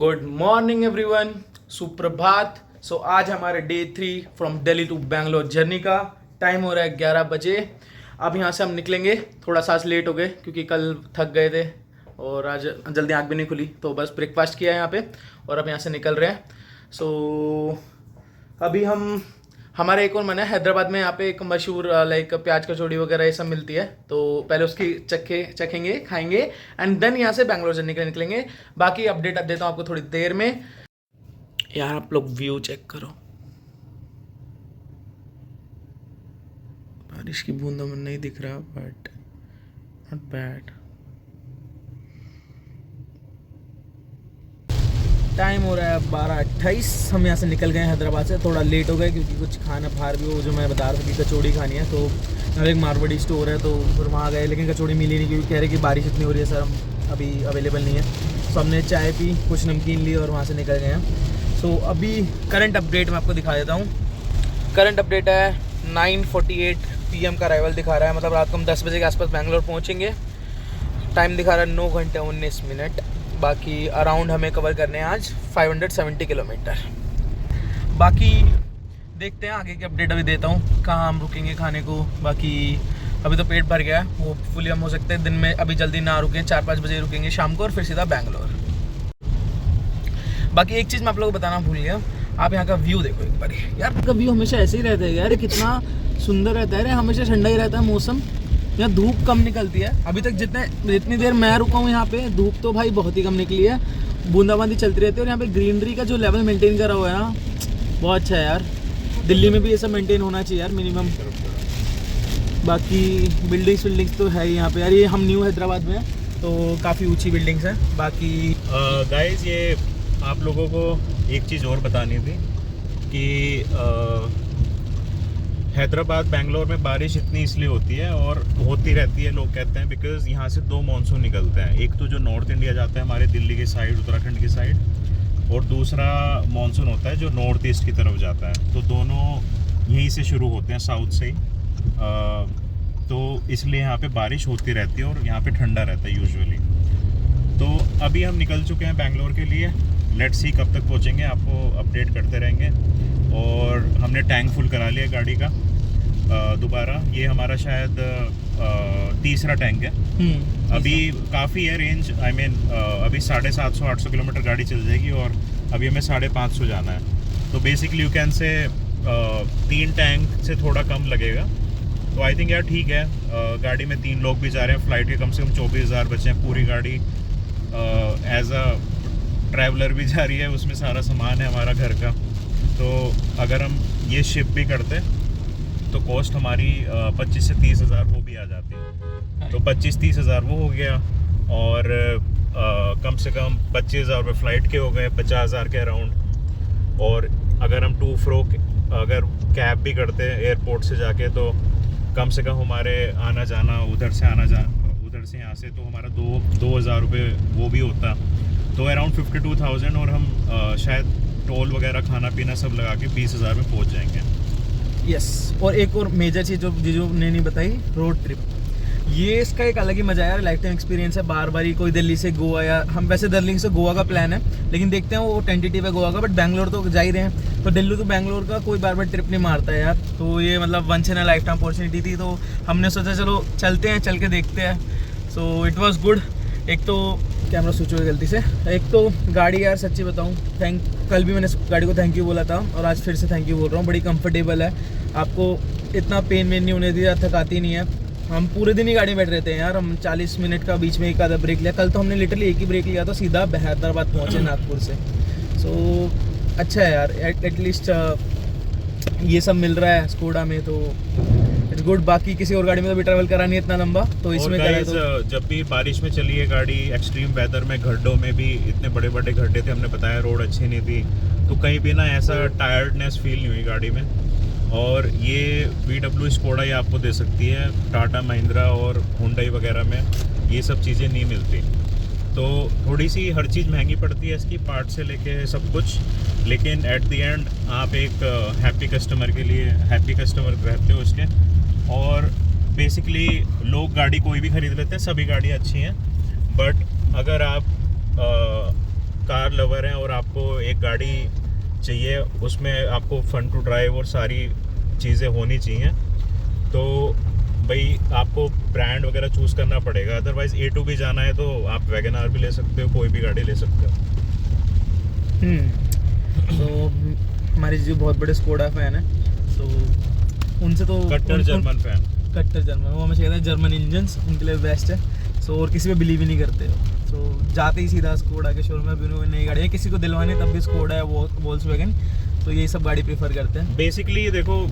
Good morning everyone, सुप्रभात। आज हमारे day 3 from Delhi to Bangalore journey का टाइम हो रहा है 11 बजे। अब यहाँ से हम निकलेंगे। थोड़ा सा आज लेट हो गए क्योंकि कल थक गए थे और आज जल्दी आँख भी नहीं खुली, तो बस ब्रेकफास्ट किया है यहाँ पे और अब यहाँ से निकल रहे हैं। अभी हमारा एक और मन है हैदराबाद में, यहाँ पे एक मशहूर लाइक प्याज कचौड़ी वगैरह ये सब मिलती है, तो पहले उसकी चखेंगे खाएंगे एंड देन यहाँ से बैंगलोर जर्नी के लिए निकलेंगे। बाकी अपडेट देता हूँ आपको थोड़ी देर में। यार आप लोग व्यू चेक करो, बारिश की बूंदों में नहीं दिख रहा बट नॉट बैड। टाइम हो रहा है 12:28। हम यहाँ से निकल गए हैदराबाद से, थोड़ा लेट हो गए क्योंकि कुछ खाना बाहर भी हो, जो मैं बता रहा था कि कचौड़ी खानी है। तो यहाँ एक मारवाड़ी स्टोर है तो फिर वहाँ गए, लेकिन कचौड़ी मिली नहीं क्योंकि कह रहे कि बारिश इतनी हो रही है सर, हम अभी अवेलेबल नहीं है। तो हमने चाय पी, कुछ नमकीन ली और वहाँ से निकल गए हैं। अभी करंट अपडेट मैं आपको दिखा देता हूँ। करंट अपडेट है 9:48 PM का अराइवल दिखा रहा है, मतलब रात को हम 10 बजे के आसपास बैंगलोर पहुँचेंगे। टाइम दिखा रहा है 9 घंटे 19 मिनट। बाकी अराउंड हमें कवर करने हैं आज 570 किलोमीटर। बाकी देखते हैं आगे की अपडेट अभी देता हूँ, कहाँ हम रुकेंगे खाने को। बाकी अभी तो पेट भर गया है, होपफुली हम हो सकते हैं दिन में अभी जल्दी ना रुकें, 4-5 बजे रुकेंगे शाम को और फिर सीधा बैंगलोर। बाकी एक चीज़ मैं आप लोगों को बताना भूल गया, आप यहाँ का व्यू देखो एक बार। यार का व्यू हमेशा ऐसे ही रहता है यार, कितना सुंदर रहता है, हमेशा ठंडा ही रहता है मौसम। यहाँ धूप कम निकलती है। अभी तक जितनी देर मैं रुका हूँ यहाँ पे, धूप तो भाई बहुत ही कम निकली है, बूंदाबांदी चलती रहती है। और यहाँ पे ग्रीनरी का जो लेवल मेंटेन करा हुआ है ना, बहुत अच्छा है यार। दिल्ली में भी ये सब मेंटेन होना चाहिए यार मिनिमम। बाकी बिल्डिंग्स तो है ही यहाँ पे यार। ये हम न्यू हैदराबाद में हैं तो काफ़ी ऊंची बिल्डिंग्स हैं। बाकी गाइस ये आप लोगों को एक चीज़ और बतानी थी कि हैदराबाद बेंगलोर में बारिश इतनी इसलिए होती है और होती रहती है, लोग कहते हैं बिकॉज यहाँ से 2 मानसून निकलते हैं। एक तो जो नॉर्थ इंडिया जाता है हमारे दिल्ली के साइड, उत्तराखंड की साइड, और दूसरा मानसून होता है जो नॉर्थ ईस्ट की तरफ जाता है। तो दोनों यहीं से शुरू होते हैं, साउथ से ही। तो इसलिए यहाँ पे बारिश होती रहती है और यहाँ पे ठंडा रहता है यूजुअली। तो अभी हम निकल चुके हैं बैंगलोर के लिए। लेट्स सी कब तक पहुँचेंगे, आपको अपडेट करते रहेंगे। और हमने टैंक फुल करा लिया गाड़ी का दोबारा। ये हमारा शायद तीसरा टैंक है। अभी काफ़ी है रेंज, आई मीन अभी 750-800 किलोमीटर गाड़ी चल जाएगी और अभी हमें 550 जाना है। तो basically you can say 3 tank से थोड़ा कम लगेगा। तो आई थिंक यार ठीक है। गाड़ी में 3 लोग भी जा रहे हैं, फ़्लाइट के कम से कम 24,000 बचे हैं। पूरी गाड़ी एज अ ट्रैवलर भी जा रही है, उसमें सारा सामान है हमारा घर का। तो अगर हम ये शिप भी करते तो कॉस्ट हमारी 25 से 30 हज़ार वो भी आ जाती है। तो 25-30 हज़ार वो हो गया और कम से कम 25 हज़ार रुपये फ़्लाइट के हो गए, 50 हज़ार के अराउंड। और अगर हम अगर कैब भी करते हैं एयरपोर्ट से जाके, तो कम से कम हमारे आना जाना उधर से यहाँ से तो हमारा 2,000 रुपये वो भी होता। तो अराउंड 52,000 और हम शायद टोल वगैरह खाना पीना सब लगा के 20,000 में पहुंच जाएंगे। यस। और एक और मेजर चीज़ जो जीजू ने नहीं बताई, रोड ट्रिप। ये इसका एक अलग ही मजा है यार, लाइफ टाइम एक्सपीरियंस है। बार बार ही कोई दिल्ली से गोवा, या हम वैसे दिल्ली से गोवा का प्लान है, लेकिन देखते हैं वो टेंटेटिव है गोवा का, बट बैंगलोर तो जा ही रहे हैं। तो दिल्ली टू बैंगलोर का कोई बार बार ट्रिप नहीं मारता है यार। तो ये मतलब once in a lifetime opportunity थी, तो हमने सोचा चलो चलते हैं, चल के देखते हैं। So it was good. एक तो कैमरा स्विच हो गया गलती से। एक तो गाड़ी यार सच्ची बताऊं, कल भी मैंने गाड़ी को थैंक यू बोला था और आज फिर से थैंक यू बोल रहा हूँ। बड़ी कंफर्टेबल है, आपको इतना पेन नहीं होने दिया, थकाती नहीं है। हम पूरे दिन ही गाड़ी में बैठ रहते हैं यार। हम 40 मिनट का बीच में एक आधा ब्रेक लिया। कल तो हमने लिटरली एक ही ब्रेक लिया था, सीधा हैदराबाद पहुँचे नागपुर से। सो अच्छा है यार, एटलीस्ट ये सब मिल रहा है स्कोडा में, तो इट्स गुड। बाकी किसी और गाड़ी में तो भी ट्रैवल करा नहीं इतना लंबा, तो इसमें तो जब भी बारिश में चली है गाड़ी, एक्सट्रीम वेदर में, गड्ढों में भी इतने बड़े बड़े गड्ढे थे, हमने बताया रोड अच्छी नहीं थी, तो कहीं भी ना ऐसा टायर्डनेस फील नहीं हुई गाड़ी में। और ये VW स्कोडा ये आपको दे सकती है, टाटा महिंद्रा और हुंडई वगैरह में ये सब चीज़ें नहीं मिलती। तो थोड़ी सी हर चीज़ महंगी पड़ती है इसकी, पार्ट से लेके सब कुछ, लेकिन एट द एंड आप एक हैप्पी कस्टमर रहते हो उसके। और बेसिकली लोग गाड़ी कोई भी ख़रीद लेते हैं, सभी गाड़ियाँ अच्छी हैं, बट अगर आप कार लवर हैं और आपको एक गाड़ी चाहिए, उसमें आपको फन टू ड्राइव और सारी चीज़ें होनी चाहिए, तो भाई आपको ब्रांड वगैरह चूज़ करना पड़ेगा। अदरवाइज़ A2 भी जाना है तो आप वैगन आर भी ले सकते हो, कोई भी गाड़ी ले सकते हो। तो हमारे जो बहुत बड़े स्कोडा फैन है, तो उनसे तो कट्टर जर्मन फैन। कट्टर जर्मन, वो हमेशा कहते हैं जर्मन इंजन्स उनके लिए बेस्ट है। सो और किसी पे बिलीव ही नहीं करते हो, तो जाते ही सीधा स्कोडा के शोरूम में, भी उन्होंने नई गाड़ी है, किसी को दिलवानी तब भी स्कोडा है, वोल्क्सवैगन, तो यही सब गाड़ी प्रेफर करते हैं। बेसिकली देखो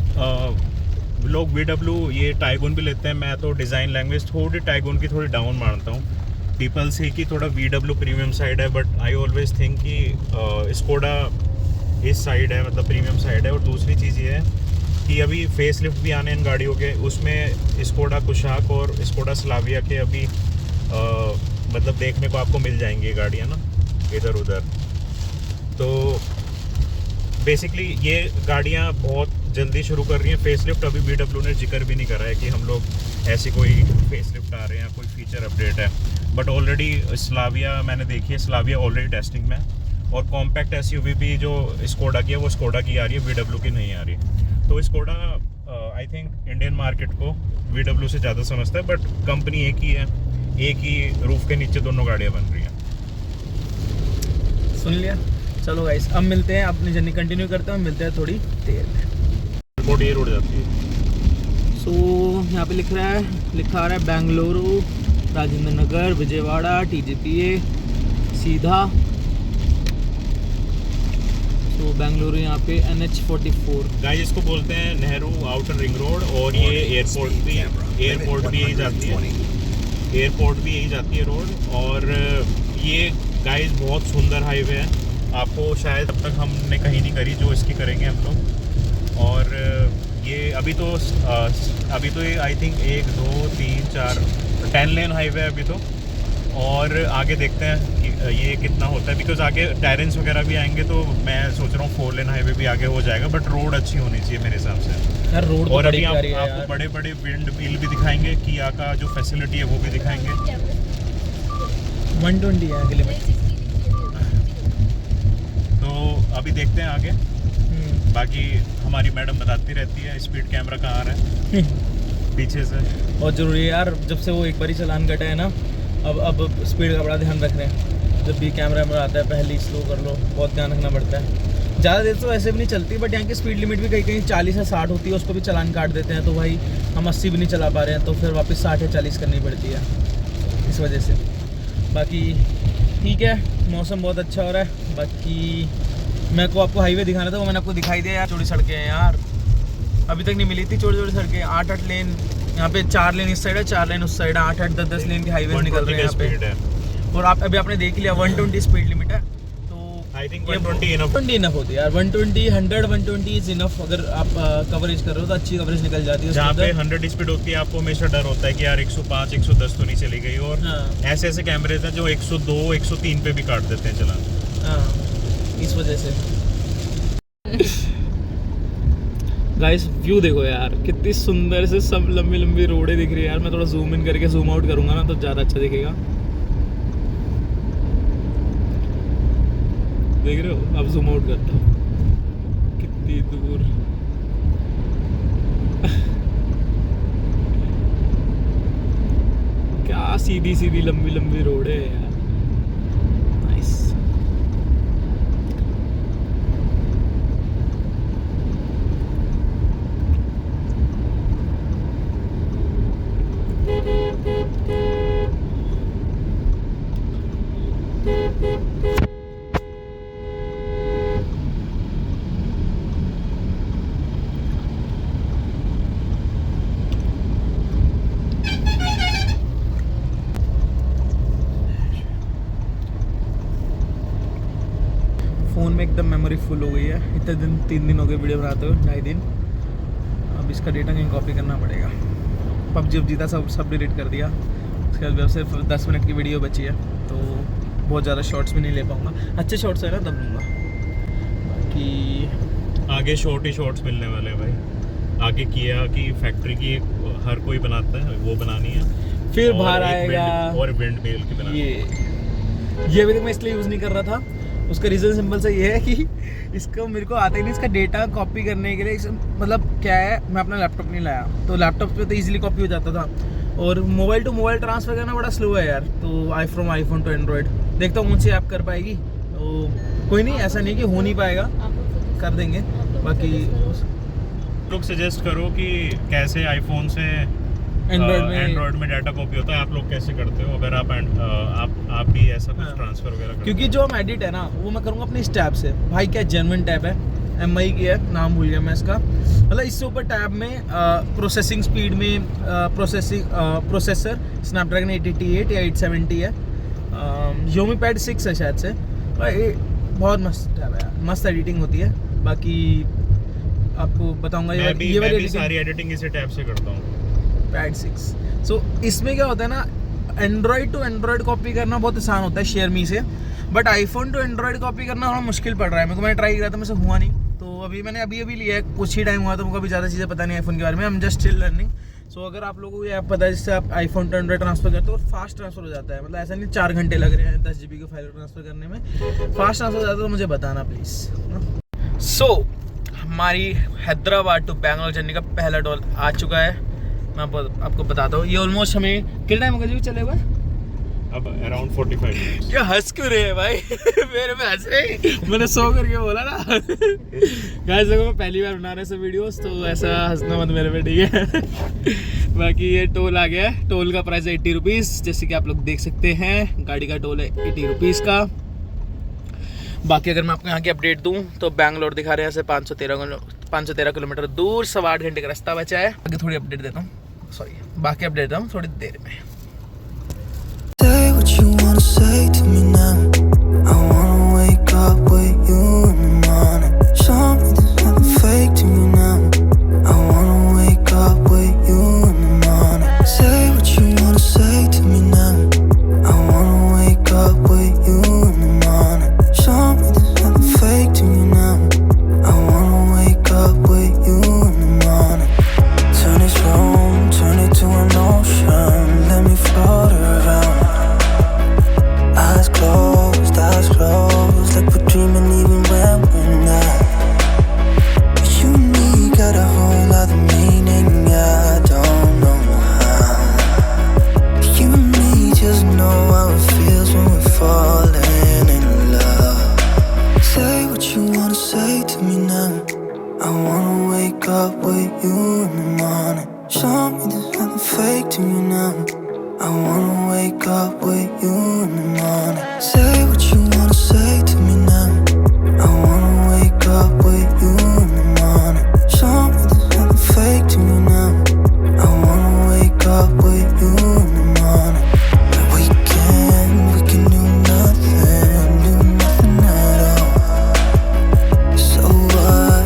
लोग VW ये टाइगोन भी लेते हैं, मैं तो डिज़ाइन लैंग्वेज थोड़ी टाइगोन की थोड़ी डाउन मानता हूँ। पीपल से कि थोड़ा VW प्रीमियम साइड है, बट आई ऑलवेज थिंक कि स्कोडा इस साइड है, मतलब प्रीमियम साइड है। और दूसरी चीज़ ये है कि अभी फेस लिफ्ट भी आने इन गाड़ियों के, उसमें स्कोडा कुशाक और स्कोडा स्लाविया के अभी मतलब देखने को आपको मिल जाएंगी गाड़ियाँ ना इधर उधर। तो बेसिकली ये गाड़ियाँ बहुत जल्दी शुरू कर रही हैं फेस लिफ्ट। अभी VW ने जिक्र भी नहीं करा है कि हम लोग ऐसी कोई फेस लिफ्ट आ रहे हैं, कोई फीचर अपडेट है, बट ऑलरेडी स्लाविया मैंने देखी है, स्लाविया ऑलरेडी टेस्टिंग में है। और कॉम्पैक्ट SUV भी जो स्कोडा की है वो स्कोडा की आ रही है, VW की नहीं आ रही। तो Skoda I think Indian market को VW से ज़्यादा समझता है, बट कंपनी एक ही है, एक ही रूफ के नीचे दोनों गाड़ियाँ बन रही हैं। सुन लिया। चलो गाइस, अब मिलते हैं, अपनी जर्नी कंटिन्यू करते हैं, मिलते हैं थोड़ी देर में। रिपोर्ट ये उड़ जाती है। सो यहाँ पे लिखा आ रहा है बेंगलुरु, राजेंद्र नगर, विजयवाड़ा, TGPA सीधा। तो बेंगलुरु यहाँ पे NH44 गाइस इसको बोलते हैं नेहरू आउटर रिंग रोड, और ये एयरपोर्ट भी यही जाती है, एयरपोर्ट भी यही जाती है रोड। और ये गाइस बहुत सुंदर हाईवे है, आपको शायद अब तक हमने कहीं नहीं करी जो इसकी करेंगे हम लोग। और ये अभी तो ये आई थिंक 1 2 3 4 10 लेन हाईवे है अभी तो। और आगे देखते हैं कि ये कितना होता है, बिकॉज आगे टायरेंस वगैरह भी आएंगे, तो मैं सोच रहा हूँ 4 लेन हाईवे भी आगे हो जाएगा, बट रोड अच्छी होनी चाहिए मेरे हिसाब से यार। रोड और अभी आपको बड़े बड़े विंड मिल भी दिखाएंगे, किया का जो फैसिलिटी है वो भी दिखाएंगे। 120 है अगले में। तो अभी देखते हैं आगे। बाकी हमारी मैडम बताती रहती है स्पीड कैमरा कहाँ आ रहा है पीछे से। बहुत ज़रूरी है यार, जब से वो एक बार ही चालान कटा है ना, अब स्पीड का बड़ा ध्यान रख रहे हैं। जब भी कैमरा आता है पहले स्लो कर लो, बहुत ध्यान रखना पड़ता है। ज़्यादा देर तो ऐसे भी नहीं चलती, बट यहाँ की स्पीड लिमिट भी कहीं कहीं 40 या 60 होती है, उसको भी चालान काट देते हैं। तो भाई हम 80 भी नहीं चला पा रहे हैं, तो फिर वापस 60 या 40 करनी पड़ती है इस वजह से। बाकी ठीक है, मौसम बहुत अच्छा हो रहा है। बाकी मैं को आपको हाईवे दिखाना था, वो मैंने आपको दिखाई दिया यार। चौड़ी सड़कें हैं यार, अभी तक नहीं मिली थी चौड़ी सड़कें। 8 लेन यहाँ पे, 4 लेन इस साइड है, 4 लेन उस साइड है, 8 10 लेन के हाईवे निकल रहे हैं यहाँ पे। और आप अभी आपने देख लिया 120 स्पीड लिमिट है, तो आई थिंक 120 इनफ होती है यार। 120 100 120 इज इनफ। अगर आप कवरेज कर रहे हो तो अच्छी कवरेज निकल जाती है। जहाँ पे 100 स्पीड होती है आपको हमेशा डर होता है कि यार 105 110 तो नहीं चली गई। और ऐसे ऐसे कैमरेज हैं जो 102 103 पे भी काट देते हैं चलान। हाँ, इस वजह से। गाइस व्यू देखो यार, कितनी सुंदर से सब लंबी लंबी रोडें दिख रही है यार। मैं थोड़ा जूम इन करके जूम आउट करूंगा ना तो ज़्यादा अच्छा दिखेगा। देख रहे हो? अब जूम आउट करता हूँ, कितनी दूर। क्या सीधी सीधी लंबी लंबी रोड है यार। नाइस। फ़ोन में एकदम मेमोरी फुल हो गई है। इतने दिन 3 दिन हो गए वीडियो बनाते हुए, 2.5 दिन। अब इसका डेटा कहीं कॉपी करना पड़ेगा। PUBG जीता सब डिलीट कर दिया। उसके बाद सिर्फ 10 मिनट की वीडियो बची है, तो बहुत ज़्यादा शॉर्ट्स भी नहीं ले पाऊँगा। अच्छे शॉर्ट्स है ना तब लूँगा। बाकी आगे शॉर्ट ही शॉर्ट्स मिलने वाले हैं भाई। आगे किया कि फैक्ट्री की हर कोई बनाता है, वो बनानी है। फिर बाहर आएगा और विंड मिल की बनानी ये अभी तक मैं इसलिए यूज़ नहीं कर रहा था उसका रीज़न सिंपल सा ये है कि इसको मेरे को आता ही नहीं, इसका डेटा कॉपी करने के लिए मतलब क्या है, मैं अपना लैपटॉप नहीं लाया, तो लैपटॉप पे तो इजीली कॉपी हो जाता था, और मोबाइल टू मोबाइल ट्रांसफ़र करना बड़ा स्लो है यार। तो आईफोन टू एंड्रॉयड देखता हूँ मुझसे ऐप कर पाएगी, तो कोई नहीं, ऐसा नहीं कि हो नहीं पाएगा, कर देंगे। बाकी लोग सजेस्ट करो कि कैसे आईफोन से एंड्रॉयड में डाटा कॉपी होता है, आप लोग कैसे करते हो, अगर आप भी ऐसा कुछ ट्रांसफर वगैरह करते हो? क्योंकि जो हम एडिट है ना वो मैं करूँगा अपनी इस टैब से। भाई क्या जेन्युइन टैब है, MI की है, नाम भूल गया मैं इसका, मतलब इससे ऊपर टैब में प्रोसेसिंग स्पीड में प्रोसेसर स्नैपड्रैगन 888 या 870 है, Xiaomi Pad 6 है शायद से। भाई बहुत मस्त टैब है यार, मस्त एडिटिंग होती है। बाकी आपको बताऊंगा मैं ये वाली भी सारी एडिटिंग इसी टैब से करता हूँ, Pad 6। सो इसमें क्या होता है ना, एंड्रॉयड टू एंड्रॉयड कॉपी करना बहुत आसान होता है शेयर मी से, but iPhone to Android copy करना थोड़ा मुश्किल पड़ रहा है मेरे को। मैंने ट्राई किया था, मेरे से हुआ नहीं, तो अभी मैंने अभी लिया है, कुछ ही टाइम हुआ, तो मुझे अभी ज़्यादा चीज़ें पता नहीं आईफोन के बारे में, I am just still learning. So अगर आप लोगों को ये ऐप पता है जिससे आप आईफोन टू एंड्रॉयड ट्रांसफर करते हो, और फास्ट ट्रांसफर हो जाता है, मतलब ऐसा नहीं 4 घंटे लग रहे हैं 10 GB की फाइल ट्रांसफर करने में, फास्ट ट्रांसफर हो जाता है, तो मुझे बताना प्लीज़। सो हमारी हैदराबाद टू बैंगलोर जर्नी का पहला टोल आ चुका है। मैं आपको बताता हूँ, ये ऑलमोस्ट हमें कितना टाइम हो गया जी चले हुए? अब अराउंड 45 मिनट्स। क्या हंस क्यों रहे हैं भाई? मेरे पे हंस रहे, मैंने 100 करके बोला ना। गाइस देखो मैं पहली बार बना रहा सब वीडियोस, तो ऐसा हंसना मत मेरे पे, ठीक है? बाकी ये टोल आ गया है, टोल का प्राइस है 80 रुपीज़, जैसे कि आप लोग देख सकते हैं, गाड़ी का टोल है 80 रुपीज़ का। बाकी अगर मैं आपको यहाँ की अपडेट दूँ तो बैंगलोर दिखा रहे हैं ऐसे 513 किलोमीटर दूर, 8.25 घंटे का रास्ता बचा है। आगे थोड़ी अपडेट देता हूँ, सॉरी बाकी अपडेट देता हूँ थोड़ी देर में। Say what you wanna say to me now. I wanna wake up with you in the morning. Show me there's nothing fake to me now. I wanna wake up with you in the morning. Say what you wanna say to me now. I wanna wake up with you in the morning. Show me there's nothing fake to me now. I wanna wake up with you in the morning. Turn this room, turn it to an ocean. Let me float around. Eyes closed, like we're dreaming even when we're not. You and me got a whole other meaning, I don't know how. You and me just know how it feels when we're falling in love. Say what you wanna say to me now. I wanna wake up with you in the morning. Show me there's nothing fake to me now. I wanna wake up with you in the morning. Say what you wanna say to me now. I wanna wake up with you in the morning. Show me there's nothing fake to me now. I wanna wake up with you in the morning. We can do nothing at all. So what,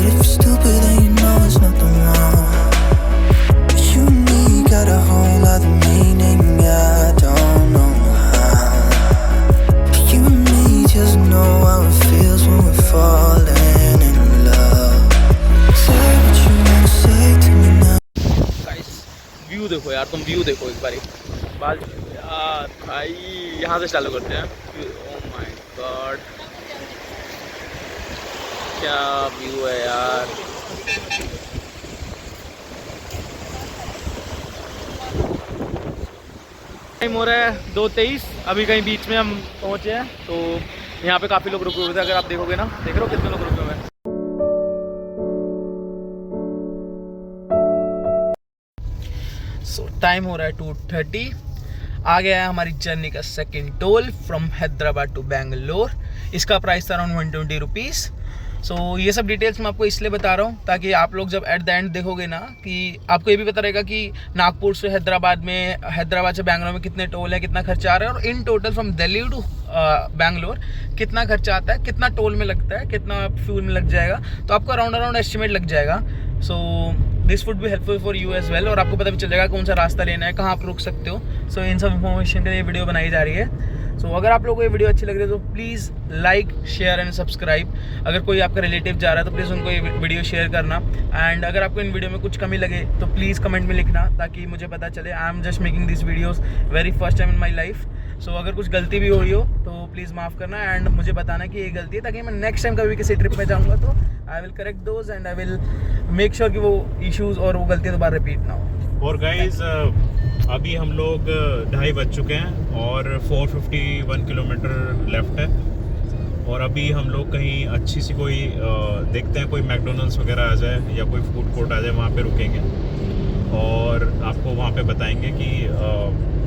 if you're stupid then you know there's nothing wrong. You and me got a whole other meaning, I don't know how. You and me just know how it feels when we're falling in love. Say what you wanna say to me now. Guys view देखो यार, तुम view देखो एक बारी, बाल यार भाई, यहाँ से चालू करते हैं। ओह माय गॉड क्या व्यू है यार। टाइम हो रहा है 2:23, अभी कहीं बीच में हम पहुँचे हैं, तो यहाँ पे काफ़ी लोग रुके हुए थे, अगर आप देखोगे ना, देख रहे हो कितने लोग रुके हुए हैं। सो टाइम हो रहा है 2:30, आ गया है हमारी जर्नी का second toll from Hyderabad to Bangalore. इसका प्राइस था अराउंड 120 रुपीज़। सो ये सब डिटेल्स मैं आपको इसलिए बता रहा हूँ ताकि आप लोग जब एट द एंड देखोगे ना, कि आपको ये भी पता रहेगा कि नागपुर से हैदराबाद से बैंगलोर में कितने टोल है, कितना खर्चा आ रहा है, और in total from Delhi to Bangalore कितना खर्चा आता है, कितना टोल में लगता है, कितना फ्यूल में लग जाएगा, तो आपको अराउंड एस्टिमेट लग जाएगा। So this would be helpful for you as well, और आपको पता भी चल जाएगा कौन सा रास्ता लेना है, कहाँ आप रुक सकते हो। सो इन सब इन्फॉर्मेशन के लिए वीडियो बनाई जा रही है। सो अगर आप लोगों को ये वीडियो अच्छी लग रही है तो please like, share and subscribe. अगर कोई आपका रिलेटिव जा रहा है तो प्लीज़ उनको ये वीडियो शेयर करना। एंड अगर आपको इन वीडियो में कुछ कमी लगे तो प्लीज़ कमेंट में लिखना, ताकि मुझे पता चले। I am just making this videos very first time in my life, so अगर कुछ गलती भी हुई हो तो प्लीज़ माफ़ करना एंड मुझे बताना कि ये गलती है, ताकि मैं नेक्स्ट टाइम कभी किसी ट्रिप में जाऊँगा तो I will correct those and I will make sure कि वो इश्यूज़ और वो गलतियाँ दोबारा रिपीट ना हो। और गाइज अभी हम लोग 2:30 बज चुके हैं और 451 किलोमीटर लेफ्ट है, और अभी हम लोग कहीं अच्छी सी कोई देखते हैं, कोई मैकडोनल्ड्स वगैरह आ जाए या कोई फूड कोर्ट आ जाए, वहाँ पे रुकेंगे और आपको वहाँ पे बताएंगे कि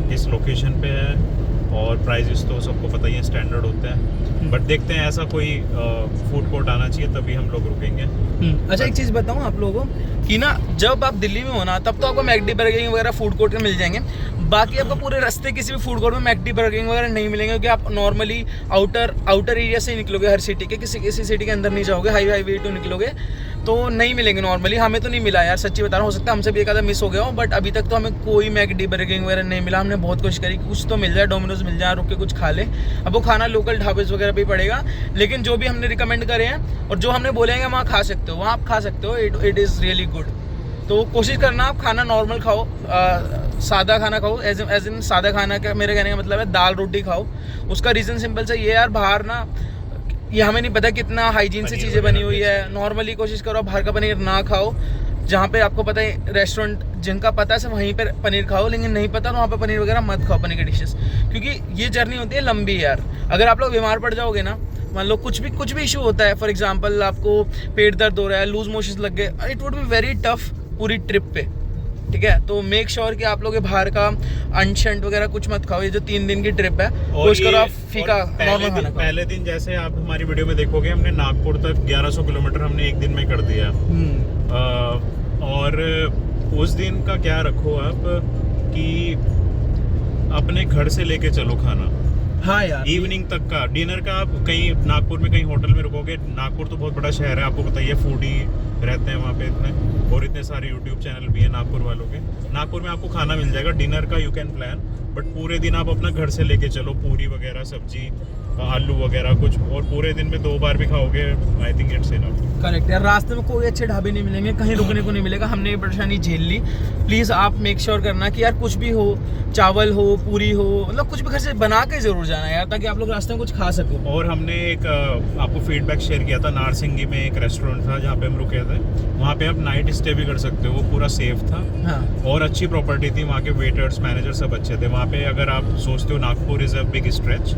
किस लोकेशन पे है, और प्राइजेस तो सबको पता ही है, स्टैंडर्ड होते हैं, बट देखते हैं ऐसा कोई फूड कोर्ट आना चाहिए तभी हम लोग रुकेंगे। अच्छा एक चीज़ बताऊँ आप लोगों को कि ना, जब आप दिल्ली में हो ना तब तो आपको मैकडी बर्गर किंग वगैरह फूड कोर्ट में मिल जाएंगे, बाकी आपको पूरे रास्ते किसी भी फूड कोर्ट में मैकडी बर्गर किंग वगैरह नहीं मिलेंगे, क्योंकि आप नॉर्मली आउटर एरिया से ही निकलोगे, हर सिटी के किसी सिटी के अंदर नहीं जाओगे, हाईवे टू निकलोगे तो नहीं मिलेंगे नॉर्मली। हमें तो नहीं मिला यार, सच्ची बता रहा हूँ, हो सकता है हमसे भी एक आधा मिस हो गया हो, बट अभी तक तो हमें कोई मैकडी बर्गर किंग वगैरह नहीं मिला। हमने बहुत कोशिश करी कुछ तो मिल जाए, डोमिनोज मिल जाए, रुक के कुछ खा ले। अब वो खाना लोकल ढाबे वगैरह भी पड़ेगा, लेकिन जो भी हमने रिकमेंड करे हैं और जो हमने बोले हैं वहाँ खा सकते हो, वहाँ आप खा सकते हो, इट इज़ रियली गुड। तो कोशिश करना आप खाना नॉर्मल खाओ, सादा खाना खाओ, एज इन सादा खाना का मेरे कहने का मतलब है दाल रोटी खाओ। उसका रीज़न सिंपल से ये यार, बाहर ना ये हमें नहीं पता कितना हाइजीन से चीज़ें बनी हुई है। नॉर्मली कोशिश करो बाहर का पनीर ना खाओ, जहाँ पे आपको पता है रेस्टोरेंट जिनका पता है सब वहीं पर पनीर खाओ, लेकिन नहीं पता तो वहाँ पे पनीर वगैरह मत खाओ, पनीर की डिशेस, क्योंकि ये जर्नी होती है लंबी यार। अगर आप लोग बीमार पड़ जाओगे ना, मान लो कुछ भी इशू होता है, फॉर एग्जांपल आपको पेट दर्द हो रहा है, लूज मोशंस लग गए, it would be very tough पूरी ट्रिप पे, ठीक है। तो मेक श्योर कि आप लोग ये बाहर का अनशंट वगैरह कुछ मत खाओ, ये जो 3 दिन की ट्रिप है कोशिश करो आप फीका नॉर्मल खाना खाओ। पहले दिन जैसे आप हमारी वीडियो में देखोगे, हमने नागपुर तक 1100 किलोमीटर हमने एक दिन में कर दिया। और उस दिन का क्या रखो आप कि अपने घर से लेके चलो खाना। हाँ यार, इवनिंग तक का डिनर का आप कहीं नागपुर में कहीं होटल में रुकोगे, नागपुर तो बहुत बड़ा शहर है, आपको बताइए, फूडी रहते हैं वहाँ पे इतने, और इतने सारे यूट्यूब चैनल भी हैं नागपुर वालों के। नागपुर में आपको खाना मिल जाएगा डिनर का, यू कैन प्लान, बट पूरे दिन आप अपना घर से लेके चलो, पूरी वगैरह, सब्जी, आलू वगैरह कुछ, और पूरे दिन में 2 बार भी खाओगे, आई थिंक इट्स इनफ। करेक्ट यार, रास्ते में कोई अच्छे ढाबे नहीं मिलेंगे, कहीं रुकने को नहीं मिलेगा, हमने ये परेशानी झेल ली। प्लीज़ आप मेक श्योर करना कि यार कुछ भी हो, चावल हो, पूरी हो, मतलब कुछ भी घर से बना के जरूर जाना यार, ताकि आप लोग रास्ते में कुछ खा सको। और हमने एक आपको फीडबैक शेयर किया था, नारसिंगी में एक रेस्टोरेंट था जहाँ पे हम रुके थे, वहाँ पे आप नाइट स्टे भी कर सकते हो, वो पूरा सेफ था। हाँ, और अच्छी प्रॉपर्टी थी, वहाँ के वेटर्स, मैनेजर सब अच्छे थे। वहाँ पे अगर आप सोचते हो Nagpur is a big stretch,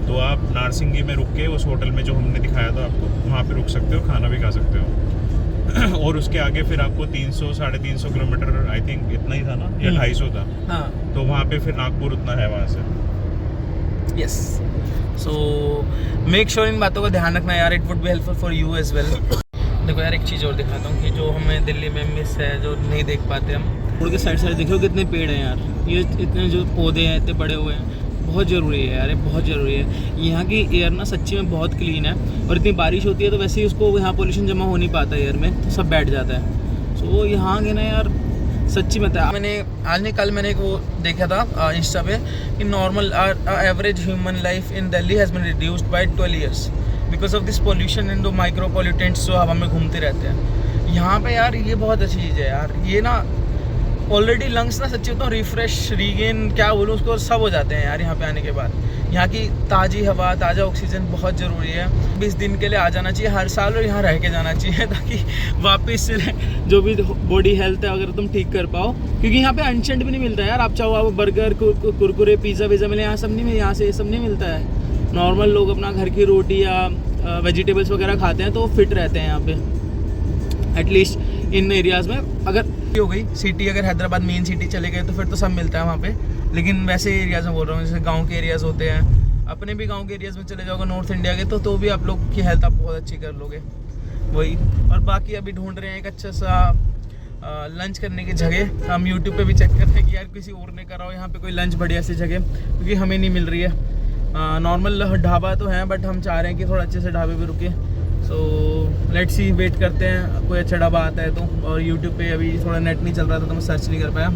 तो आप नारसिंगी में रुक के उस होटल में जो हमने दिखाया था आपको, वहाँ पे रुक सकते हो, खाना भी खा सकते हो। और उसके आगे फिर आपको 300-350 किलोमीटर, आई थिंक इतना ही था ना, या 250 था। हाँ, तो वहाँ पे फिर नागपुर उतना है वहाँ से। यस। सो मेक श्योर इन बातों का ध्यान रखना यार, it would be helpful for you as well. देखो यार, एक चीज़ और दिखाता हूँ कि जो हमें दिल्ली में मिस है, जो नहीं देख पाते हम। रोड के साइड देखो कितने पेड़ हैं यार, ये इतने जो पौधे हैं इतने बड़े हुए हैं, बहुत ज़रूरी है यार, ये बहुत ज़रूरी है। यहाँ की एयर ना सच्ची में बहुत क्लीन है, और इतनी बारिश होती है तो वैसे ही उसको यहाँ पोल्यूशन जमा हो नहीं पाता एयर में, तो सब बैठ जाता है। सो यहाँ के ना यार सच्ची में था, मैंने आज नहीं कल मैंने एक वो देखा था इंस्टा पे कि normal average human life in Delhi has been reduced by 12 years because of this pollution and दो माइक्रो पॉल्यूटेंट्स जो हवा में घूमते रहते हैं यहाँ पे यार। ये बहुत अच्छी चीज़ है यार, ये ना ऑलरेडी लंग्स ना सच्ची बताऊँ रिफ्रेश, रीगेन, क्या बोलूँ उसको, सब हो जाते हैं यार यहाँ पे आने के बाद। यहाँ की ताज़ी हवा, ताज़ा ऑक्सीजन बहुत ज़रूरी है। 20 दिन के लिए आ जाना चाहिए हर साल, और यहाँ रह के जाना चाहिए, ताकि वापस से जो भी बॉडी हेल्थ है अगर तुम ठीक कर पाओ, क्योंकि यहाँ पे अनशंट भी नहीं मिलता यार। आप चाहो आप बर्गर, कुरकुरे, पिज़्ज़ा वीज़ा मिले, यहाँ सब नहीं मिले, यहाँ से ये सब नहीं मिलता है। नॉर्मल लोग अपना घर की रोटी या वेजिटेबल्स वगैरह खाते हैं तो फिट रहते हैं यहाँ पे, एटलीस्ट इन एरियाज़ में। अगर हो गई सिटी, अगर हैदराबाद मेन सिटी चले गए तो फिर तो सब मिलता है वहाँ पे, लेकिन वैसे एरियाज़ में बोल रहा हूँ, जैसे गांव के एरियाज़ होते हैं, अपने भी गांव के एरियाज़ में चले जाओगे नॉर्थ इंडिया के, तो भी आप लोग की हेल्थ आप बहुत अच्छी कर लोगे वही। और बाकी अभी ढूंढ रहे हैं एक अच्छा सा लंच करने की जगह। हम यूट्यूब पे भी चेक करते हैं कि यार किसी और ने करा हो यहाँ पे कोई लंच बढ़िया सी जगह, क्योंकि हमें नहीं मिल रही है। नॉर्मल ढाबा तो है, बट हम चाह रहे हैं कि थोड़ा अच्छे से ढाबे पे रुके। सो लेट्स सी, वेट करते हैं कोई अच्छा ढाबा आता है तो। और यूट्यूब पे अभी थोड़ा नेट नहीं चल रहा था तो मैं सर्च नहीं कर पाया,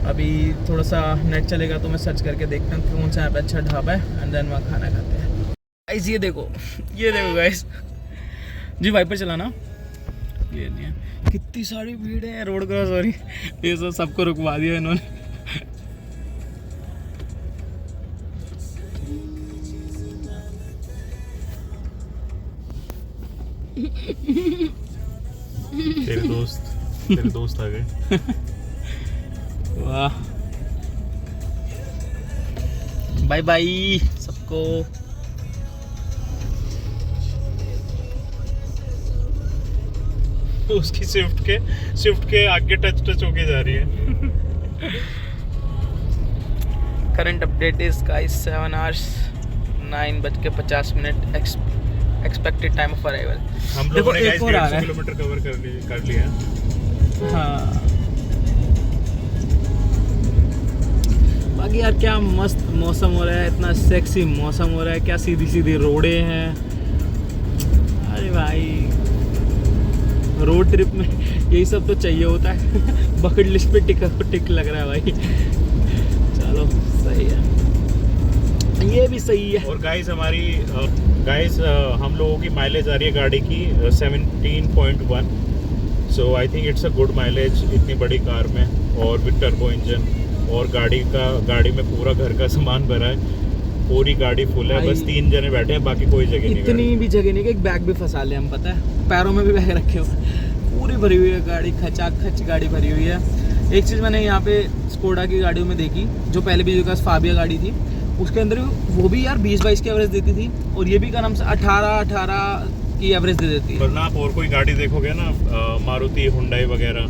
अभी थोड़ा सा नेट चलेगा तो मैं सर्च करके देखता हूँ कौन सा यहाँ पे अच्छा ढाबा है, एंड देन वहाँ खाना खाते हैं। गाइस ये देखो गाइस जी, वाइपर चलाना, ये नहीं है, कितनी सारी भीड़ है रोड क्रॉस हो रही, ये सबको रुकवा दिया इन्होंने। तेरे दोस्त आ गए। वाह, बाय बाय सबको। उसकी स्विफ्ट के आगे टच होके जा रही है। Current update is guys 7 hours 9:50 expected time of arrival. हम लोगों ने गाइस 150 किलोमीटर कवर कर लिया। हाँ, बाकी यार क्या मस्त मौसम हो रहा है, इतना सेक्सी मौसम हो रहा है, क्या सीधी सीधी रोडें हैं। अरे भाई, रोड ट्रिप में यही सब तो चाहिए होता है। बकेट लिस्ट पे टिक लग रहा है भाई। चलो सही है, ये भी सही है। और गाइस हम लोगों की माइलेज आ रही है गाड़ी की 17.1। So I think it's a good mileage इतनी बड़ी कार में, और विद टर्बो इंजन, और गाड़ी में पूरा घर का सामान भरा है, पूरी गाड़ी फुल है। बस 3 जने बैठे हैं, बाकी कोई जगह नहीं। इतनी भी जगह नहीं कि एक बैग भी फंसा ले हम, पता है, पैरों में भी बैग रखे हुए, पूरी भरी हुई है गाड़ी, खचाखच गाड़ी भरी हुई है। एक चीज़ मैंने यहाँ पे स्कोडा की गाड़ियों में देखी, जो पहले भी जो फाबिया गाड़ी थी, उसके अंदर वो भी यार 20-22 की एवरेज देती थी, और ये भी का नाम से 18 की एवरेज दे देती है। वरना आप और कोई गाड़ी देखोगे ना, मारुति, हुंडई वगैरह,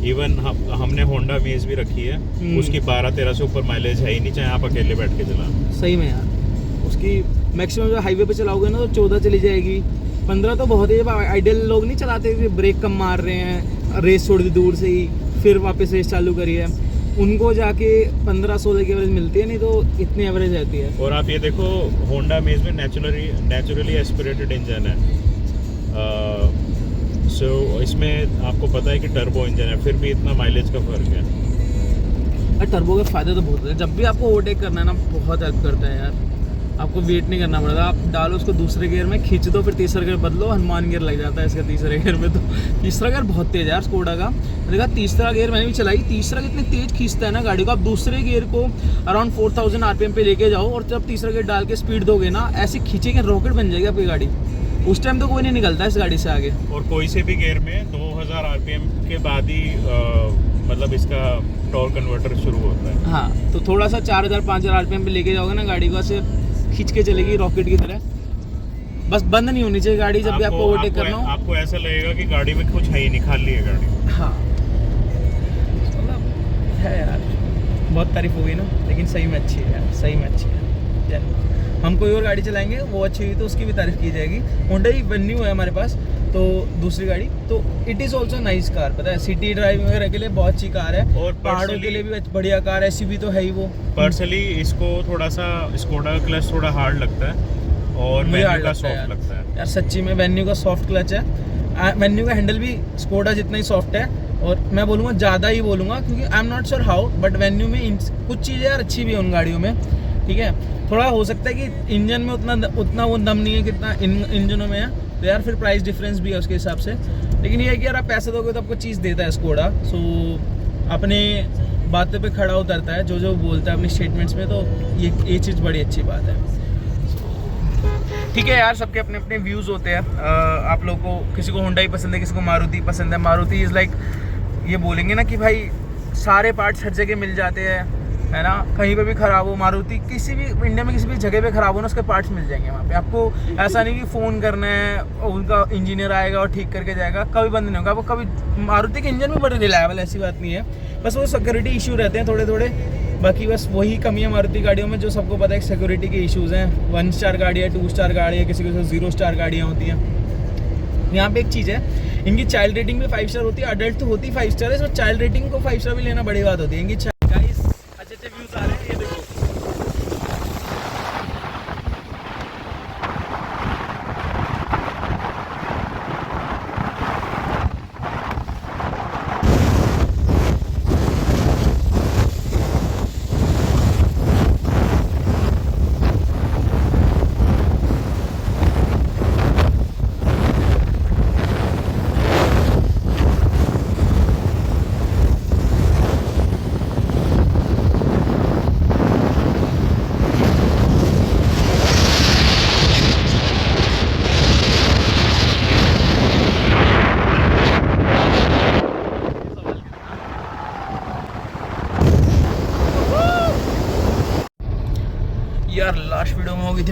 इवन हमने होंडा मीज भी रखी है, उसकी 12-13 से ऊपर माइलेज है ही नहीं, चाहे आप अकेले बैठ के चला। सही में यार, उसकी मैक्सिमम जो हाईवे पे चलाओगे ना तो 14 चली जाएगी, 15 तो बहुत ही। आइडियल लोग नहीं चलाते, ब्रेक कम मार रहे हैं, रेस छोड़ दी दूर से ही, फिर वापस रेस चालू करी है, उनको जाके 15-16 की एवरेज मिलती है, नहीं तो इतनी एवरेज रहती है। और आप ये देखो, होंडा मेज में नेचुरली एस्पिरेटेड इंजन है। सो इसमें आपको पता है कि टर्बो इंजन है, फिर भी इतना माइलेज का फर्क है। टर्बो के फायदे तो बहुत है, जब भी आपको ओवरटेक करना है ना, बहुत हेल्प करता है यार। आपको वेट नहीं करना पड़ता, आप डालो उसको दूसरे गियर में, खींच दो, फिर तीसरा गियर बदलो, हनुमान गियर लग जाता है इसका तीसरे गियर में। तो तीसरा गियर बहुत तेज है यार स्कोडा का। देखा, तीसरा गियर मैंने भी चलाई, तीसरा कितनी तेज खींचता है ना गाड़ी को। आप दूसरे गियर को अराउंड 4000 RPM पे लेके जाओ, और जब तीसरा गियर डाल के स्पीड दोगे ना, ऐसे खींचेंगे रॉकेट बन जाएगी आपकी गाड़ी। उस टाइम तो कोई नहीं निकलता इस गाड़ी से आगे। और कोई से भी गियर में 2000 RPM के बाद ही मतलब इसका टॉर्क कन्वर्टर शुरू होता है। हाँ, तो थोड़ा सा 4000-5000 RPM पे लेके जाओगे ना गाड़ी को, ऐसे खींच के चलेगी रॉकेट की तरह। बस बंद नहीं होनी चाहिए गाड़ी जब भी आपको ओवरटेक करना हो। आपको ऐसा लगेगा कि गाड़ी में कुछ है ही नहीं, खाली है गाड़ी। हाँ, मतलब है यार, बहुत तारीफ हो गई ना, लेकिन सही में अच्छी है यार, सही में अच्छी है। हम कोई और गाड़ी चलाएंगे, वो अच्छी हुई तो उसकी भी तारीफ की जाएगी। होंडा वेन्यू है हमारे पास, तो दूसरी गाड़ी तो it is also nice car, पता है, सिटी ड्राइविंग वगैरह के लिए बहुत अच्छी कार है, और पहाड़ों के लिए भी बढ़िया कार है। एसयूवी तो है ही वो। पर्सनली इसको थोड़ा सा स्कोडा का क्लच थोड़ा हार्ड लगता है, और वेन्यू का सॉफ्ट लगता है यार। सच्ची में वेन्यू का सॉफ्ट क्लच है, वेन्यू का हैंडल भी स्कोडा जितना ही सॉफ्ट है, और मैं बोलूँगा ज़्यादा ही बोलूँगा, क्योंकि I am not sure how, but venue में कुछ चीज़ें यार अच्छी भी है उन गाड़ियों में, ठीक है। थोड़ा हो सकता है कि इंजन में उतना वो दम नहीं है कितना इंजनों में है, तो यार फिर प्राइस डिफरेंस भी है उसके हिसाब से। लेकिन ये है कि यार आप पैसे दोगे तो आपको चीज़ देता है स्कोडा। सो अपने बातों पे खड़ा उतरता है, जो बोलता है अपने स्टेटमेंट्स में, तो ये चीज़ बड़ी अच्छी बात है। ठीक है यार, सबके अपने अपने व्यूज़ होते हैं। आप लोगों को, किसी को होंडा ही पसंद है, किसी को मारुति पसंद है। मारुति इज़ लाइक, ये बोलेंगे ना कि भाई सारे पार्ट्स हर जगह मिल जाते हैं, है ना, कहीं पे भी ख़राब हो, मारुति किसी भी इंडिया में किसी भी जगह पे ख़राब हो ना, उसके पार्ट्स मिल जाएंगे वहाँ पे आपको। ऐसा नहीं कि फ़ोन करना है और उनका इंजीनियर आएगा और ठीक करके जाएगा, कभी बंद नहीं होगा। वो कभी, मारुति के इंजन में बड़े रिलायबल, ऐसी बात नहीं है, बस वो सिक्योरिटी इशू रहते हैं थोड़े थोड़े, बाकी बस वही कमी है मारुति गाड़ियों में, जो सबको पता है सिक्योरिटी के इशूज़ हैं। 1 स्टार गाड़ी है, 2 स्टार गाड़ी है, किसी को 0 स्टार गाड़ियाँ होती हैं। यहाँ पे एक चीज़ है, इनकी चाइल्ड रेटिंग भी 5 स्टार होती है, अडल्ट तो होती 5 स्टार है, इसमें चाइल्ड रेटिंग को 5 स्टार भी लेना बड़ी बात होती है। इनकी गाइस अच्छे व्यूज़ आ रहे हैं, ये देखो।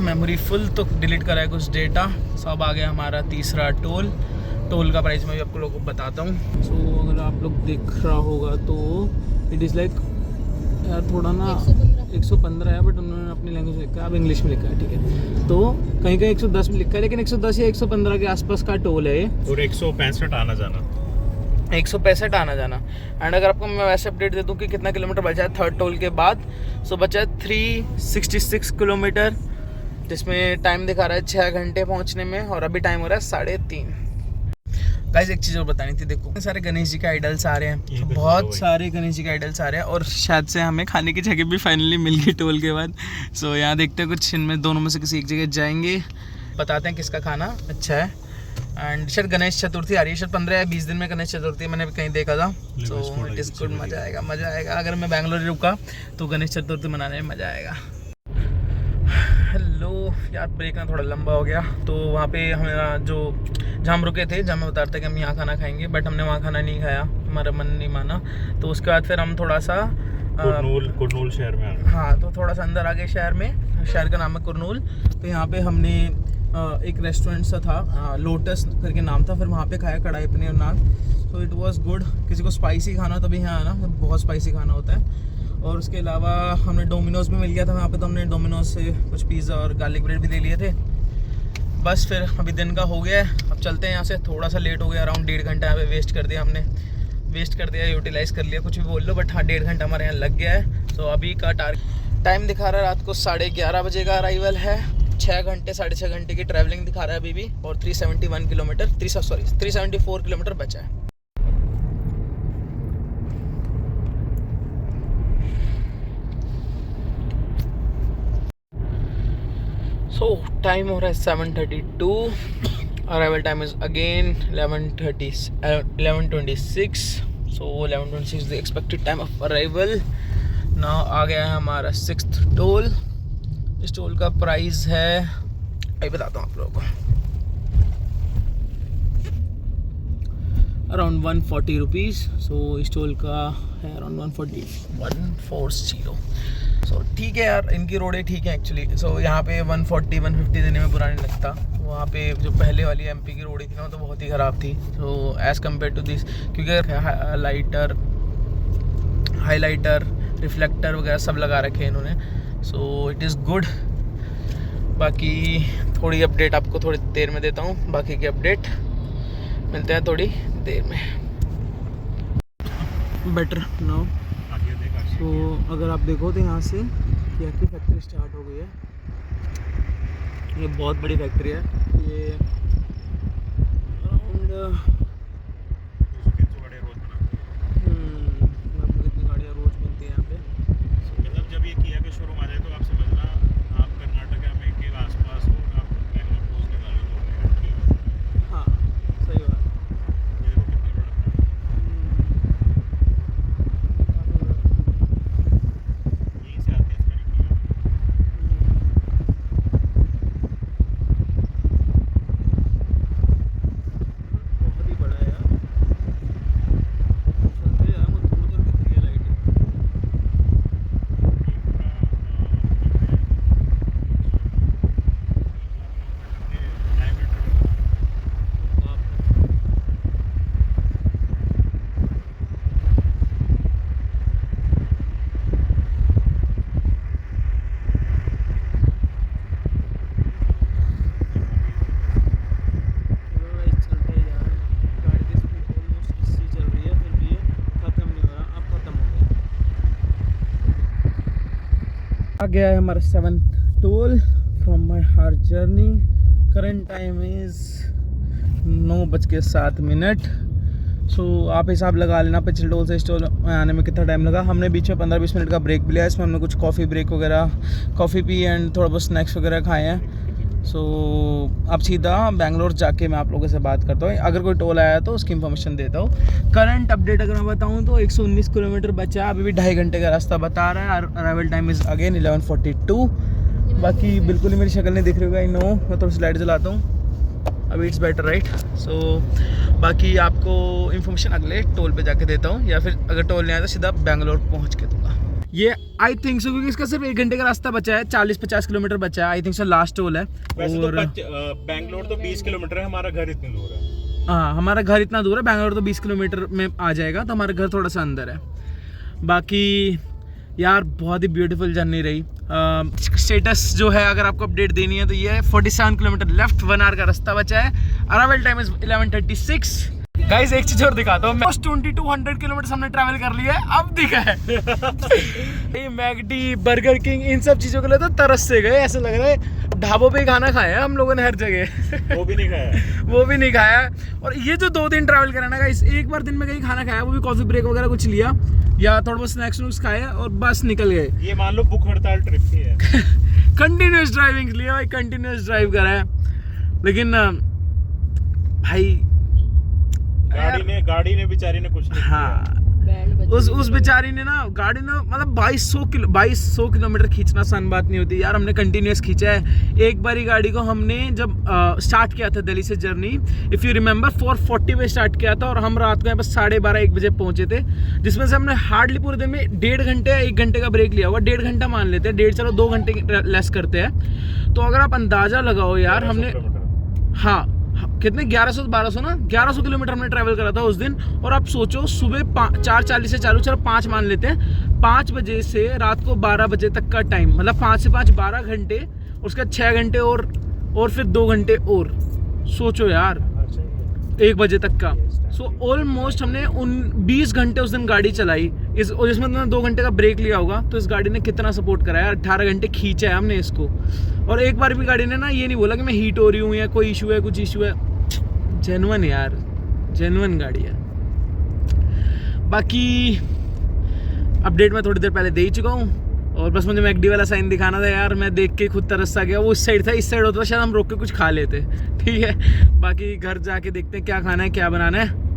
मेमोरी फुल तो डिलीट करा है कुछ डेटा। सो अब आ गया हमारा तीसरा टोल का प्राइस मैं भी आपको लोगों को बताता हूँ। सो अगर आप लोग देख रहा होगा तो इट इज़ लाइक यार थोड़ा ना 115 है, बट उन्होंने अपनी लैंग्वेज में लिखा है, अब इंग्लिश में लिखा है, ठीक है। तो कहीं कहीं 110 में लिखा है, लेकिन 110 या 115 के आसपास का टोल है ये। और 165 आना जाना, 165 आना जाना। एंड अगर आपको मैं वैसे अपडेट दे दूँ कि कितना किलोमीटर बचा है थर्ड टोल के बाद, सो बचा है 366 किलोमीटर, जिसमें टाइम दिखा रहा है 6 घंटे पहुँचने में, और अभी टाइम हो रहा है 3:30। गाइस एक चीज़ और बतानी थी, देखो सारे गणेश जी के आइडल्स आ रहे हैं, बहुत सारे गणेश जी के आइडल्स आ रहे हैं, और शायद से हमें खाने की जगह भी फाइनली मिल गई टोल के बाद। सो यहाँ देखते हैं कुछ इनमें दोनों में से किसी एक जगह जाएंगे, बताते हैं किसका खाना अच्छा है। एंड शायद गणेश चतुर्थी आ रही है, शायद 15 या 20 दिन में गणेश चतुर्थी मैंने कहीं देखा था। सो इट इज़ गुड, मज़ा आएगा। अगर मैं बैंगलोर रुका तो गणेश चतुर्थी मनाने में मज़ा आएगा। हेलो यार, ब्रेक ना थोड़ा लंबा हो गया, तो वहाँ पे हमारा जो जहाँ हम रुके थे, जहाँ मैं बता रहा था कि हम यहाँ खाना खाएंगे, बट हमने वहाँ खाना नहीं खाया, हमारा मन नहीं माना। तो उसके बाद फिर हम थोड़ा सा कुरनूल शहर में आ गए। हाँ, तो थोड़ा सा अंदर आ गए शहर में। शहर का नाम है कुरनूल। तो यहाँ पे हमने एक रेस्टोरेंट सा था, लोटस करके नाम था, फिर वहाँ पे खाया कढ़ाई पनीर नान। So it was good. किसी को स्पाइसी खाना हो तभी यहाँ आना, बहुत स्पाइसी खाना होता है। और उसके अलावा हमने डोमिनोज़ में मिल गया था वहाँ पे, तो हमने डोमिनोज़ से कुछ पिज़्ज़ा और गार्लिक ब्रेड भी ले लिए थे। बस फिर अभी दिन का हो गया है, अब चलते हैं यहाँ से। थोड़ा सा लेट हो गया, अराउंड 1.5 घंटा यहाँ पे वेस्ट कर दिया, यूटिलाइज़ कर लिया, कुछ भी बोल लो, बट हाँ 1.5 घंटा हमारे यहाँ लग गया है। तो अभी का टाइम दिखा रहा है रात को 11:30 बजे का अराइवल है। 6 घंटे 6.5 घंटे की ट्रैवलिंग दिखा रहा है अभी भी, और 374 किलोमीटर बचा है। सो टाइम हो रहा है 7:32, arrival time is again 11:26। So 11:26 the expected time of arrival. ना आ गया है हमारा 6th टोल। इस टोल का प्राइस है, अभी बताता हूँ आप लोगों को, अराउंड 140 रुपीज़। सो इस टोल का है अराउंड 140। सो ठीक है यार, इनकी रोडें ठीक है एक्चुअली। सो यहाँ पे 140-150 देने में बुरा नहीं लगता। वहाँ पे जो पहले वाली एमपी की रोडें थी ना, तो बहुत ही ख़राब थी। So as compare to this, क्योंकि हाईलाइटर रिफ्लेक्टर वगैरह सब लगा रखे हैं इन्होंने। So it is good. बाकी थोड़ी अपडेट आपको थोड़ी देर में देता हूँ, बाकी की अपडेट मिलते हैं थोड़ी देर में। Better no. तो अगर आप देखो तो यहाँ से किया की फैक्ट्री स्टार्ट हो गई है। ये बहुत बड़ी फैक्ट्री है। ये अराउंड कितनी गाड़ियाँ रोज बनती हैं यहाँ पे। मतलब जब ये किया के शोरूम आ जाए तो आप समझना आप कर्नाटका में के आसपास हो, आप बैंगलोर पहुँचने वाले हो। हाँ सही बात। ये देखो कितना बड़ा यहीं से आते हैं सारी किया। बहुत ही बड़ा है यार। चलते हैं हम दूर दूर दिख रही है लाइट। आ गया है हमारा 7th टोल फ्रॉम माई हार जर्नी। Current time is 9:07। सो आप हिसाब लगा लेना पिछले टोल से इस टोल में आने में कितना टाइम लगा। हमने बीच में 15-20 मिनट का ब्रेक भी लिया, इसमें हमने कुछ कॉफ़ी ब्रेक वगैरह कॉफ़ी पी एंड थोड़ा बहुत स्नैक्स वगैरह खाए हैं। सो अब सीधा बैंगलोर जाके मैं आप लोगों से बात करता हूँ। अगर कोई टोल आया तो उसकी इन्फॉर्मेशन देता हूँ। करंट अपडेट अगर मैं बताऊँ तो 119 किलोमीटर बचा है, अभी भी 2.5 घंटे का रास्ता बता रहा है। Arrival time is again 11:42। बाकी बिल्कुल ही मेरी शक्ल नहीं दिख रही होगा, आई नो। मैं थोड़ी सी लाइट जलाता हूँ, अभी इट्स बेटर राइट। सो बाकी आपको इन्फॉर्मेशन अगले टोल पे जाके देता हूँ, या फिर अगर टोल नहीं आया तो सीधा बैंगलोर पहुँच के दूँगा। ये आई थिंक सो, क्योंकि इसका सिर्फ 1 घंटे का रास्ता बचा है, 40-50 किलोमीटर बचा है, I think so last toll है। वैसे और तो बैंगलोर तो 20 किलोमीटर है, हमारा घर इतनी दूर है। हाँ, हमारा घर इतना दूर है, बैंगलोर तो 20 किलोमीटर में आ जाएगा, तो हमारा घर थोड़ा सा अंदर है। बाकी यार बहुत ही ब्यूटीफुल जर्नी रही। स्टेटस जो है अगर आपको अपडेट देनी है तो ये है 47 किलोमीटर लेफ्ट, 1 आवर का रास्ता बचा है। Arrival time is 11:36। गाइस एक चीज और दिखाता हूँ, 2200 किलोमीटर हमने ट्रैवल कर लिया है, अब दिखा है मैगडी, बर्गर किंग, इन सब चीजों के लिए तो तरस से गए, ऐसे लग रहा है ढाबों पे खाना खाया है हम लोगों ने हर जगह। वो भी नहीं खाया वो भी नहीं खाया। और ये जो 2 दिन ट्रैवल करा ना गाइस, एक बार दिन में कहीं खाना खाया, वो भी कॉफी ब्रेक वगैरह कुछ लिया या थोड़ा बहुत स्नैक्स खाए और बस निकल गए। ये मान लो भूख हड़ताल ट्रिप ही है। कंटिन्यूस ड्राइविंग लिया भाई, कंटिन्यूस ड्राइव करा है। लेकिन भाई गाड़ी ने बेचारी ने कुछ नहीं हाँ, उस बेचारी ने ना, गाड़ी ने मतलब 2200 किलोमीटर खींचना आसान बात नहीं होती यार। हमने कंटिन्यूस खींचा है। एक बारी गाड़ी को हमने जब स्टार्ट किया था दिल्ली से जर्नी, इफ़ यू रिमेंबर 4:40 पे स्टार्ट किया था और हम रात को यहाँ बस 12:30-1 बजे पहुंचे थे, जिसमें से हमने हार्डली पूरे दिन में 1.5 घंटे या 1 घंटे का ब्रेक लिया होगा। 1.5 घंटा मान लेते हैं, 1.5 चलो 2 घंटे लेस करते हैं। तो अगर आप अंदाज़ा लगाओ यार, हमने हाँ कितने 1100-1200 ना 1100 किलोमीटर हमने ट्रैवल करा था उस दिन। और आप सोचो सुबह 4:40 से चालू, चलो 5 मान लेते हैं, 5 बजे से रात को 12 बजे तक का टाइम, मतलब 5 से 5 12 घंटे, उसके बाद 6 घंटे और फिर 2 घंटे और, सोचो यार 1 बजे तक का। सो ऑलमोस्ट हमने 20 घंटे उस दिन गाड़ी चलाई, जिसमें हमने 2 घंटे का ब्रेक लिया होगा। तो इस गाड़ी ने कितना सपोर्ट करा है, 18 घंटे खींचा है हमने इसको। और एक बार भी गाड़ी ने ना ये नहीं बोला कि मैं हीट हो रही हूँ या कोई इशू है, कुछ इशू है। जेन्युइन यार, जेन्युइन गाड़ी है। बाकी अपडेट मैं थोड़ी देर पहले दे ही चुका हूँ, और बस मुझे मैकडी वाला साइन दिखाना था यार, मैं देख के खुद तरस सा गया। वो उस साइड था, इस साइड होता शायद हम रोक के कुछ खा लेते। ठीक है, बाकी घर जाके देखते हैं क्या खाना है क्या बनाना है।